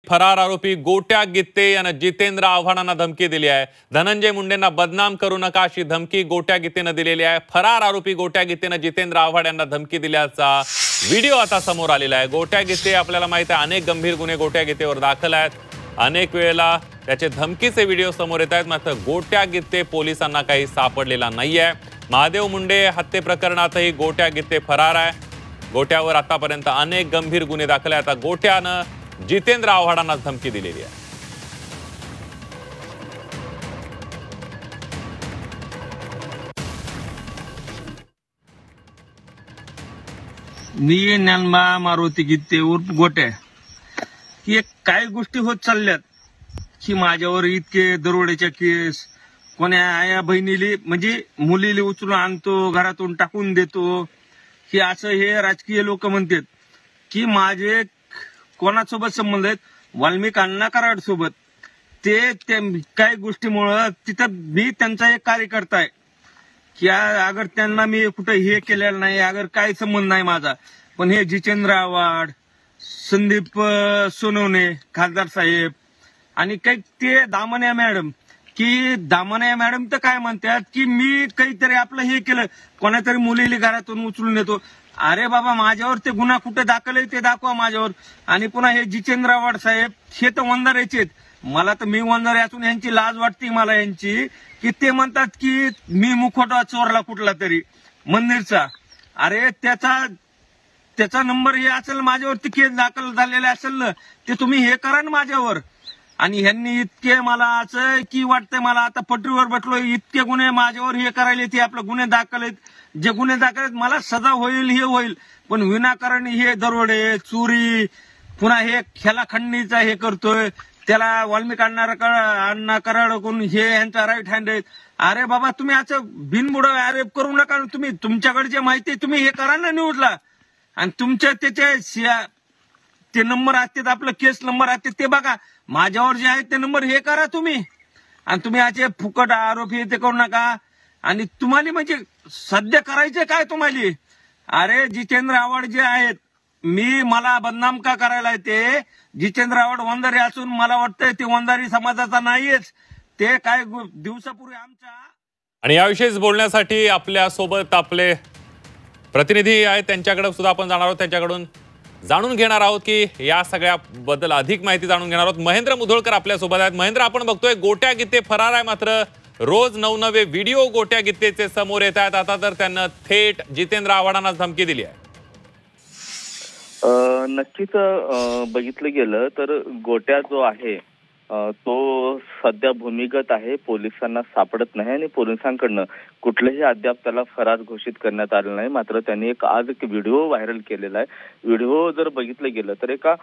फरार आरोपी गोट्या गित्ते यानं जितेंद्र आव्हाडांना धमकी दिली आहे। धनंजय मुंडेंना बदनाम करू नका अशी धमकी गोट्या गित्तेनं दिलेली आहे। फरार आरोपी गोट्या गित्तेनं जितेंद्र आव्हाड यांना धमकी दिल्याचा व्हिडिओ आता समोर आलेला आहे। गोट्या गित्ते आपल्याला माहिती आहे अनेक गंभीर गुन्हे गोट्या गित्तेवर दाखल आहेत। अनेक वेळेला त्याचे धमकीचे व्हिडिओ समोर येत आहेत, मात्र गोट्या गित्ते पोलिसांना काही सापडलेला नाहीये। महादेव मुंडे हत्ये प्रकरणातही गोट्या गित्ते फरार आहे। गोट्यावर आतापर्यंत अनेक गंभीर गुन्हे दाखल आहेत। आता गोट्यानं जितेंद्र आव्हाडांना धमकी दिलेली आहे। मी ज्ञानबा मारुती गित्ते उर्फ गोट्या की काय गोष्टी होत चालल्यात की माझ्यावर इतके दरोड्याच्या केस, कोण्या आया बहिणीली म्हणजे मुलीला उचलून आणतो, घरातून टाकून देतो, की असं हे राजकीय लोक म्हणतात की माझे कोणासोबत संबंध आहेत, वाल्मिक अण्णा कराड सोबत। ते काही गोष्टीमुळे तिथं मी त्यांचा एक कार्यकर्ता आहे की अगर त्यांना मी कुठं हे केलेलं नाही, अगर काय संबंध नाही माझा, पण हे जितेंद्र आव्हाड, संदीप सोनवणे खासदार साहेब आणि काही ते दामण्या मॅडम की दामण्या मॅडम तर काय म्हणतात की मी काहीतरी आपलं हे केलं, कोणातरी मुलीला घरातून उचलून येतो। अरे बाबा, माझ्यावर ते गुन्हा कुठे दाखल आहे ते दाखवा माझ्यावर। आणि पुन्हा हे जितेंद्र आव्हाड साहेब हे तर वंजाऱ्याचे आहेत, मला तर मी वंजारे असून यांची लाज वाटते मला यांची, की ते म्हणतात की मी मुखवटा चोरला कुठला तरी मंदिरचा। अरे त्याचा नंबर हे असेल, माझ्यावरती केस दाखल झालेले असेल ना, ते तुम्ही हे करा ना माझ्यावर। आणि ह्यांनी इतके मला असं की वाटतंय मला आता पटरीवर बसलो, इतके गुन्हे माझ्यावर हे करायले, ते आपले गुन्हे दाखल आहेत, जे गुन्हे दाखल आहेत मला सजा होईल हे होईल, पण विनाकारण हे दरोडे चोरी पुन्हा हे खेळाखंडणीचा हे करतोय, त्याला वाल्मिक अण्णा कराड कोण हे यांचा राईट हँड आहेत। अरे बाबा, तुम्ही असं बिनबुडा आरोप करू नका, तुम्ही तुमच्याकडे जे माहिती आहे तुम्ही हे करा ना न्यूजला, आणि तुमच्या त्याचे ते नंबर असतात, आपलं केस नंबर असतात ते बघा, माझ्यावर जे आहेत ते नंबर हे करा तुम्ही। आणि तुम्ही असे फुकट आरोप हे ते करू नका। आणि तुम्हाला म्हणजे सध्या करायचे काय तुम्हाला? अरे जितेंद्र आव्हाड जे आहेत, मला बदनाम का करायला ते जितेंद्र आव्हाड वंजारी असून मला वाटतंय ते वंजारी समाजाचा नाहीच, ते काय दिवसापूर्वी आमच्या। आणि याविषयीच बोलण्यासाठी आपल्या सोबत आपले प्रतिनिधी आहेत, त्यांच्याकडे सुद्धा आपण जाणार आहोत, त्यांच्याकडून जाणून घेणार आहोत की या सगळ्याबद्दल अधिक माहिती जाणून घेणार आहोत। महेंद्र मुधोळकर आपल्या सोबत आहेत। महेंद्र, आपण बघतोय गोट्या गित्ते फरार आहे, मात्र रोज नवनवे व्हिडिओ गोट्या गित्तेचे समोर येत आहेत। आता तर त्यांना थेट जितेंद्र आव्हाडांना धमकी दिली आहे। नक्कीच बघितलं गेलं तर गोट्या जो आहे तो सध्या भूमिगत आहे, पोलिसांना सापडत नाही आणि पोलिसांकडनं कुठलेही अद्याप त्याला फरार घोषित करण्यात आलं नाही। मात्र त्यांनी आज एक व्हिडिओ व्हायरल केलेला आहे। व्हिडिओ जर बघितलं गेलं तर एका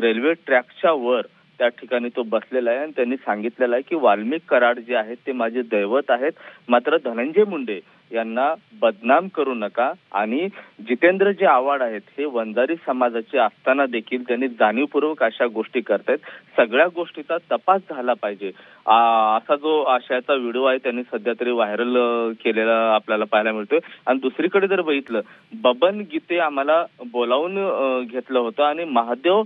रेल्वे ट्रॅकच्या वर त्या ठिकाणी तो बसलेला आहे आणि त्यांनी सांगितलेलं आहे की वाल्मिक कराड जे आहेत ते माझे दैवत आहेत, मात्र धनंजय मुंडे यांना बदनाम करू नका। आणि जितेंद्र जे आव्हाड आहेत हे वंजारी समाजाचे असताना देखील त्यांनी जाणीवपूर्वक अशा गोष्टी करतायत, सगळ्या गोष्टीचा तपास झाला पाहिजे असा जो आशयाचा व्हिडिओ आहे त्यांनी सध्या तरी व्हायरल केलेला आपल्याला पाहायला मिळतोय। आणि दुसरीकडे जर बघितलं, बबन गिते आम्हाला बोलावून घेतलं होतं आणि महादेव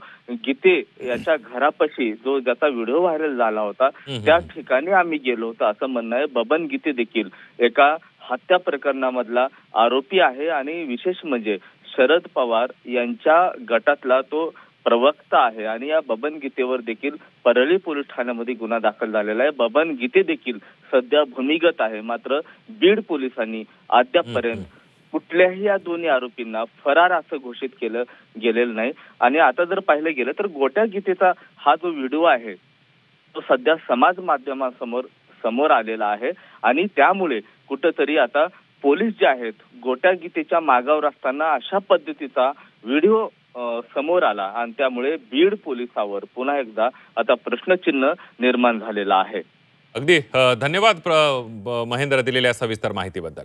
गिते याच्या घरापाशी जो ज्याचा व्हिडिओ व्हायरल झाला होता त्या ठिकाणी आम्ही गेलो होतो असं म्हणणं आहे। बबन गिते देखील एका हत्या प्रकरणामधला आरोपी आहे आणि विशेष म्हणजे शरद पवार यांच्या गटातला तो प्रवक्ता आहे आणि या बबन गीतेवर देखील परळी पोलीस ठाण्यामध्ये गुन्हा दाखल झालेला आहे। बबन गीते देखील सध्या भूमिगत आहे, मात्र बीड पोलिसांनी अद्यापपर्यंत कुठल्याही या दोन्ही आरोपींना फरार असं घोषित केलं गेलेलं नाही। आणि आता जर पाहिलं गेलं तर गोट्या गीतेचा हा जो व्हिडिओ आहे तो सध्या समाज माध्यमांसमोर आलेला आहे आणि त्यामुळे कुठंतरी आता पोलीस जे आहेत गोट्या गीतेच्या मागावर असताना अशा पद्धतीचा व्हिडिओ समोर आला आणि त्यामुळे बीड पोलिसावर पुन्हा एकदा आता प्रश्नचिन्ह निर्माण झालेला आहे। अगदी धन्यवाद महेंद्र दिलेल्या सविस्तर माहितीबद्दल।